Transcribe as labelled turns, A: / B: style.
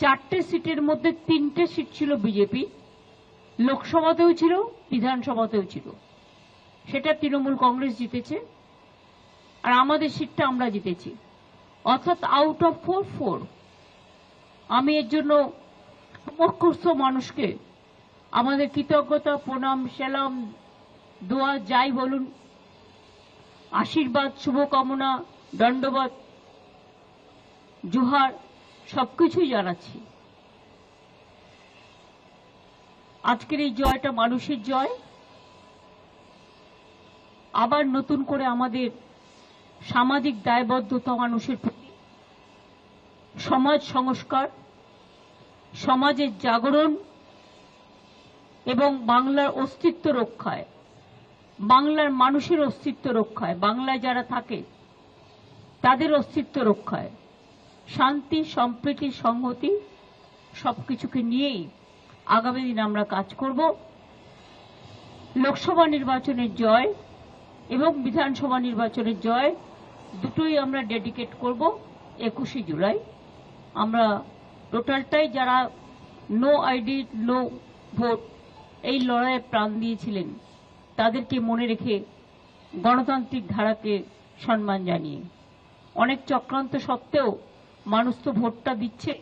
A: 4টে সিটের মধ্যে 3টে সিট ছিল বিজেপি, লোকসভাতেও ছিল, বিধানসভাতেও ছিল। সেটা তৃণমূল কংগ্রেস জিতেছে, আর আমাদের সিটটা আমরা জিতেছি। অর্থাৎ আউট অফ 4। আমি এর জন্য সমস্ত মানুষকে আমাদের কৃতজ্ঞতা, প্রণাম, সেলাম, দোয়া যাই বলুন, আশীর্বাদ, শুভকামনা, দণ্ডবত, জোহার সবকিছুই জানাচ্ছি। আজকের এই জয়টা মানুষের জয়। আবার নতুন করে আমাদের সামাজিক দায়বদ্ধতা মানুষের প্রতি, সমাজ সংস্কার, সমাজের জাগরণ এবং বাংলার অস্তিত্ব রক্ষায়, বাংলার মানুষের অস্তিত্ব রক্ষায়, বাংলায় যারা থাকে তাদের অস্তিত্ব রক্ষায়, শান্তি, সম্প্রীতি, সংহতি সবকিছুকে নিয়েই আগামী দিন আমরা কাজ করব। লোকসভা নির্বাচনের জয় এবং বিধানসভা নির্বাচনের জয় দুটোই আমরা ডেডিকেট করব 21শে জুলাই। আমরা টোটালটাই যারা নো আইডি নো ভোট এই লড়াইয়ে প্রাণ দিয়েছিলেন তাদেরকে মনে রেখে গণতান্ত্রিক ধারাকে সম্মান জানিয়ে, অনেক চক্রান্ত সত্ত্বেও মানুষ তো ভোটটা দিচ্ছে।